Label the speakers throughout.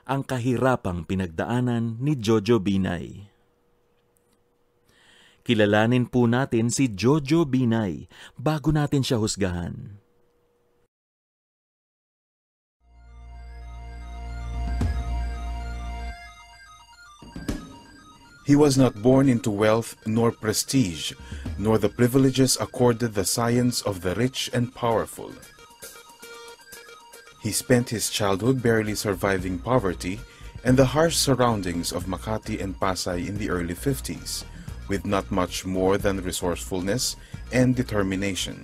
Speaker 1: ang kahirapang pinagdaanan ni Jojo Binay. Kilalanin po natin si Jojo Binay bago natin siya husgahan.
Speaker 2: He was not born into wealth nor prestige, nor the privileges accorded the science of the rich and powerful. He spent his childhood barely surviving poverty and the harsh surroundings of Makati and Pasay in the early 50s, with not much more than resourcefulness and determination.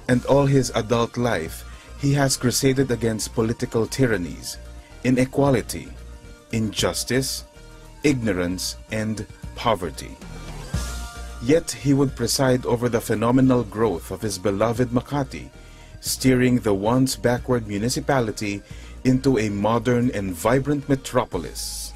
Speaker 2: And all his adult life, he has crusaded against political tyrannies, inequality, injustice, ignorance, and poverty. Yet he would preside over the phenomenal growth of his beloved Makati, steering the once backward municipality into a modern and vibrant metropolis.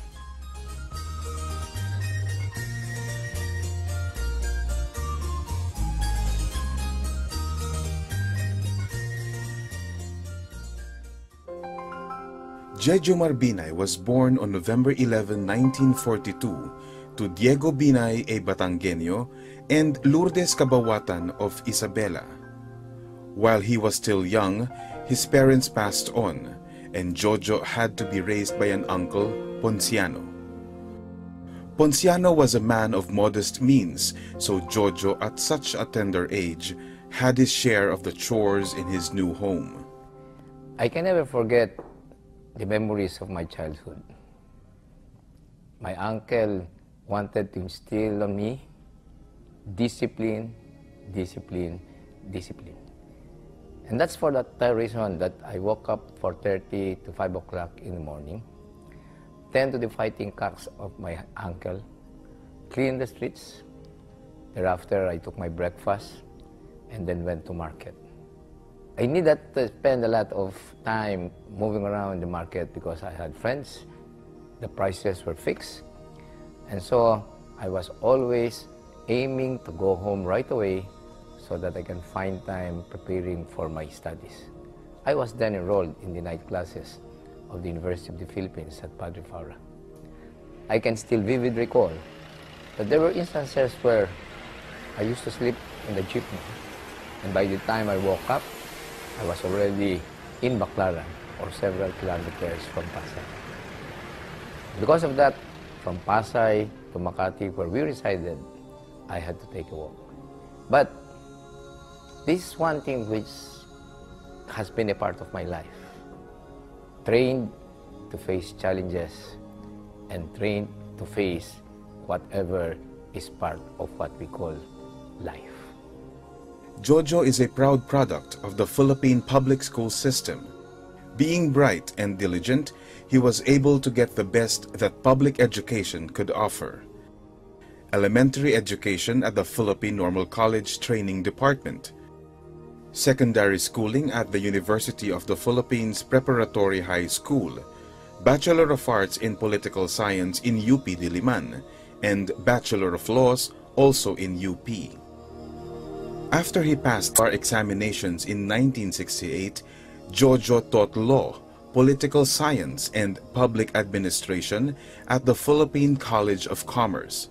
Speaker 2: Jojo Binay was born on November 11, 1942 to Diego Binay, a Batangueño, and Lourdes Cabawatan of Isabela. While he was still young, his parents passed on, and Jojo had to be raised by an uncle, Ponciano. Ponciano was a man of modest means, so Jojo at such a tender age had his share of the chores in his new home.
Speaker 3: I can never forget the memories of my childhood. My uncle wanted to instill on me discipline, discipline, discipline. And that's for that reason that I woke up 4:30 to 5 o'clock in the morning, tend to the fighting cocks of my uncle, clean the streets. Thereafter, I took my breakfast and then went to market. I needed to spend a lot of time moving around the market because I had friends. The prices were fixed. And so I was always aiming to go home right away so that I can find time preparing for my studies. I was then enrolled in the night classes of the University of the Philippines at Padre Faura. I can still vividly recall that there were instances where I used to sleep in the jeepney. And by the time I woke up, I was already in Baclaran, or several kilometers from Pasay. Because of that, from Pasay to Makati, where we resided, I had to take a walk. But this is one thing which has been a part of my life. Trained to face challenges and trained to face whatever is part of what we call life.
Speaker 2: Jojo is a proud product of the Philippine public school system. Being bright and diligent, he was able to get the best that public education could offer. Elementary education at the Philippine Normal College Training Department. Secondary schooling at the University of the Philippines Preparatory High School. Bachelor of Arts in Political Science in UP Diliman, and Bachelor of Laws also in UP. After he passed bar examinations in 1968, Jojo taught law, political science, and public administration at the Philippine College of Commerce,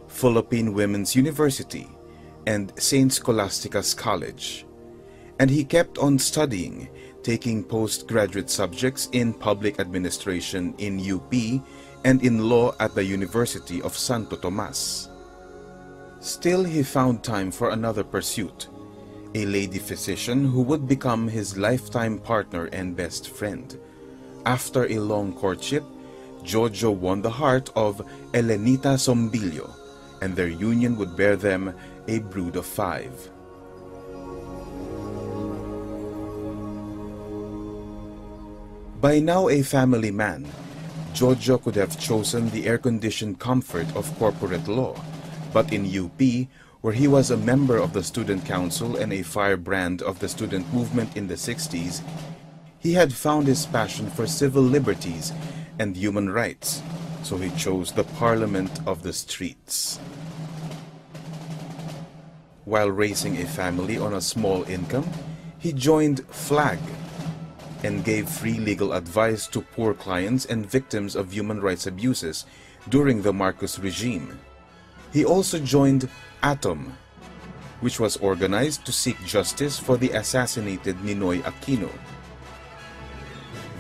Speaker 2: Philippine Women's University, and St. Scholastica's College. And he kept on studying, taking postgraduate subjects in public administration in UP and in law at the University of Santo Tomas. Still, he found time for another pursuit, a lady physician who would become his lifetime partner and best friend. After a long courtship, Jojo won the heart of Elenita Sombilio, and their union would bear them a brood of 5. By now a family man, Jojo could have chosen the air-conditioned comfort of corporate law, but in UP, where he was a member of the Student Council and a firebrand of the student movement in the 60s, he had found his passion for civil liberties and human rights, so he chose the Parliament of the Streets. While raising a family on a small income, he joined FLAG, and gave free legal advice to poor clients and victims of human rights abuses during the Marcos regime. He also joined ATOM, which was organized to seek justice for the assassinated Ninoy Aquino.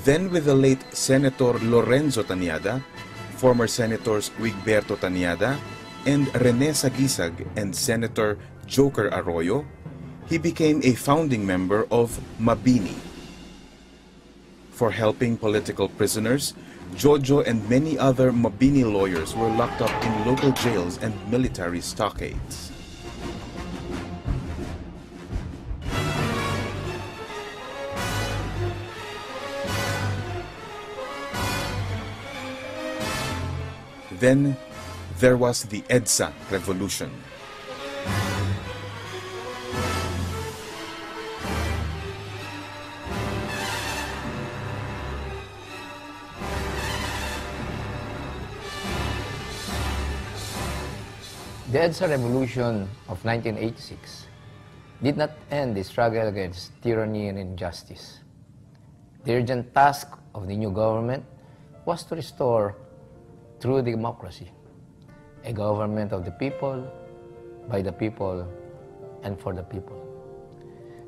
Speaker 2: Then with the late Senator Lorenzo Taniada, former Senators Wigberto Taniada, and Rene Sagisag and Senator Joker Arroyo, he became a founding member of Mabini. For helping political prisoners, Jojo and many other Mabini lawyers were locked up in local jails and military stockades. Then there was the EDSA revolution.
Speaker 3: The EDSA revolution of 1986 did not end the struggle against tyranny and injustice. The urgent task of the new government was to restore true democracy, a government of the people, by the people, and for the people.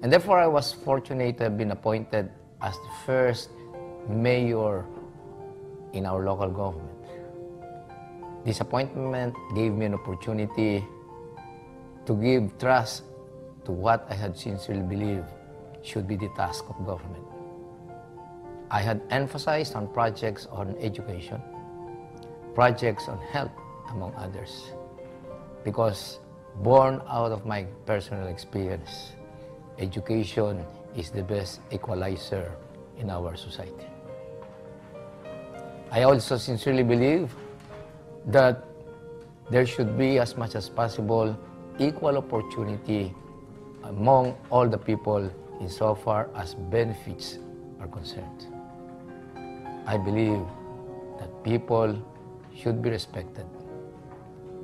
Speaker 3: And therefore I was fortunate to have been appointed as the first mayor in our local government. This appointment gave me an opportunity to give trust to what I had sincerely believed should be the task of government. I had emphasized on projects on education, projects on health, among others, because born out of my personal experience, education is the best equalizer in our society. I also sincerely believe that there should be, as much as possible, equal opportunity among all the people insofar as benefits are concerned. I believe that people should be respected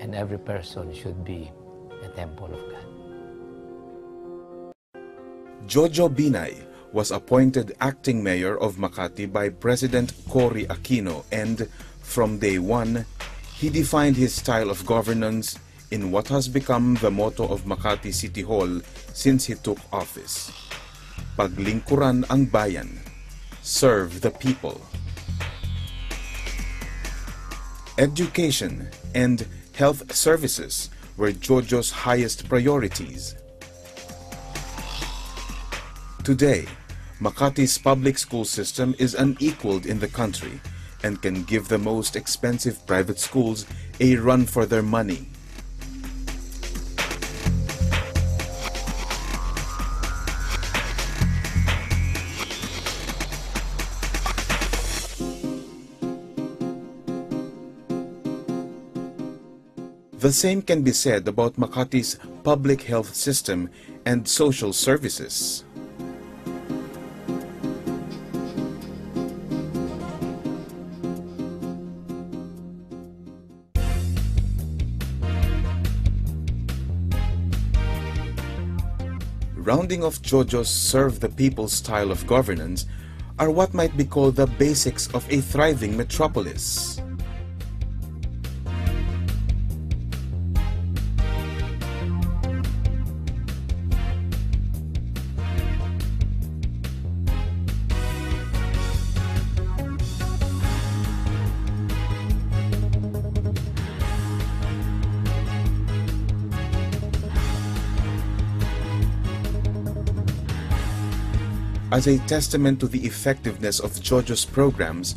Speaker 3: and every person should be a temple of God.
Speaker 2: Jojo Binay was appointed acting mayor of Makati by President Cory Aquino, and from day one, he defined his style of governance in what has become the motto of Makati City Hall since he took office: Paglingkuran ang bayan, serve the people. Education and health services were Jojo's highest priorities. Today, Makati's public school system is unequaled in the country and can give the most expensive private schools a run for their money. The same can be said about Makati's public health system and social services. Rounding off Jojo's serve the people style of governance are what might be called the basics of a thriving metropolis. As a testament to the effectiveness of Jojo's programs,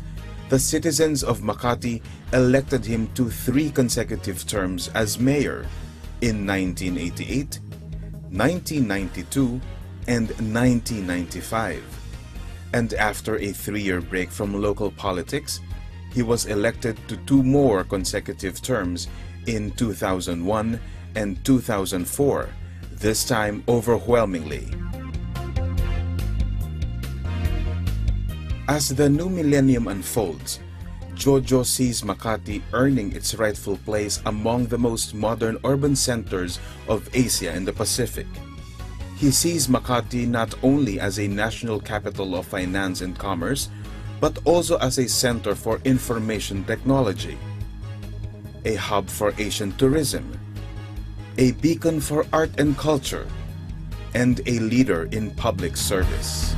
Speaker 2: the citizens of Makati elected him to 3 consecutive terms as mayor in 1988, 1992, and 1995. And after a 3-year break from local politics, he was elected to 2 more consecutive terms in 2001 and 2004, this time overwhelmingly. As the new millennium unfolds, Jojo sees Makati earning its rightful place among the most modern urban centers of Asia and the Pacific. He sees Makati not only as a national capital of finance and commerce, but also as a center for information technology, a hub for Asian tourism, a beacon for art and culture, and a leader in public service.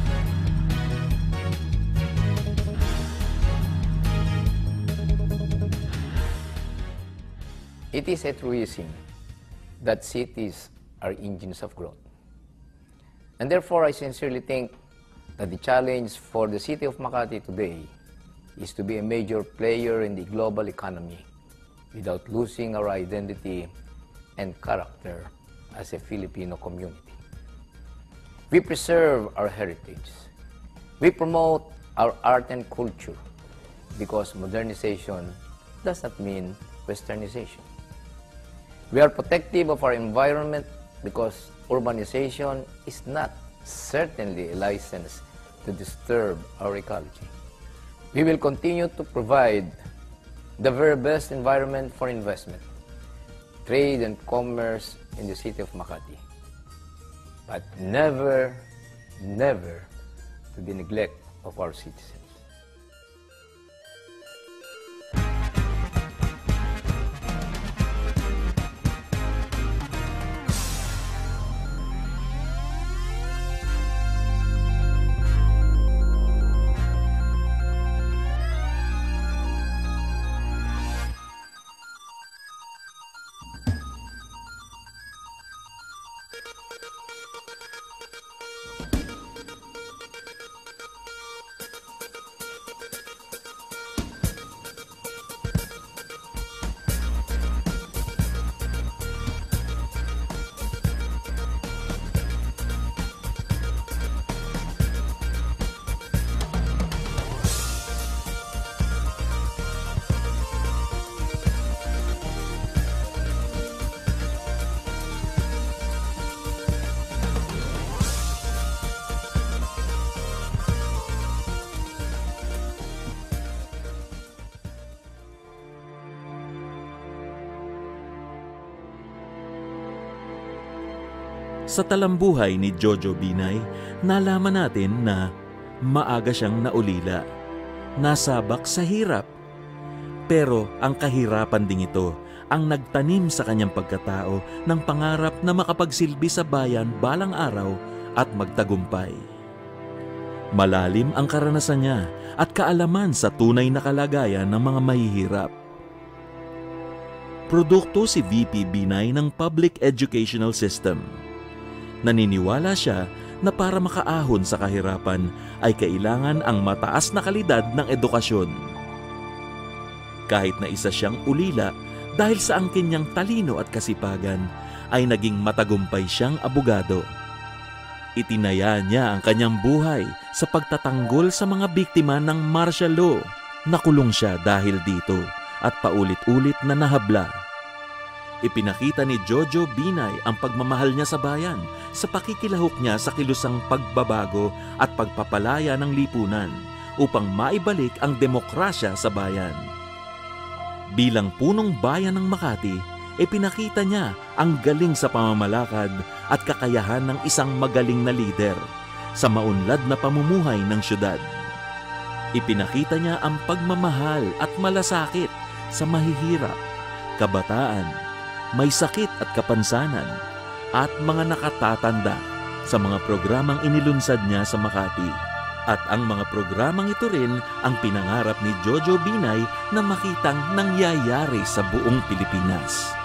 Speaker 3: It is a truism that cities are engines of growth. And therefore, I sincerely think that the challenge for the city of Makati today is to be a major player in the global economy without losing our identity and character as a Filipino community. We preserve our heritage. We promote our art and culture because modernization does not mean westernization. We are protective of our environment because urbanization is not certainly a license to disturb our ecology. We will continue to provide the very best environment for investment, trade and commerce in the city of Makati, but never, never to the neglect of our citizens.
Speaker 1: Sa talambuhay ni Jojo Binay, nalaman natin na maaga siyang naulila, nasabak sa hirap. Pero ang kahirapan ding ito ang nagtanim sa kanyang pagkatao ng pangarap na makapagsilbi sa bayan balang araw at magtagumpay. Malalim ang karanasan niya at kaalaman sa tunay na kalagayan ng mga mahihirap. Produkto si VP Binay ng Public Educational System. Naniniwala siya na para makaahon sa kahirapan ay kailangan ang mataas na kalidad ng edukasyon. Kahit na isa siyang ulila dahil sa angkin niyang talino at kasipagan, ay naging matagumpay siyang abogado. Itinaya niya ang kanyang buhay sa pagtatanggol sa mga biktima ng martial law. Nakulong siya dahil dito at paulit-ulit na nahabla. Ipinakita ni Jojo Binay ang pagmamahal niya sa bayan sa pakikilahok niya sa kilusang pagbabago at pagpapalaya ng lipunan upang maibalik ang demokrasya sa bayan. Bilang punong bayan ng Makati, ipinakita niya ang galing sa pamamalakad at kakayahan ng isang magaling na lider sa maunlad na pamumuhay ng syudad. Ipinakita niya ang pagmamahal at malasakit sa mahihirap, kabataan, may sakit at kapansanan, at mga nakatatanda sa mga programang inilunsad niya sa Makati. At ang mga programang ito rin ang pinangarap ni Jojo Binay na makitang nangyayari sa buong Pilipinas.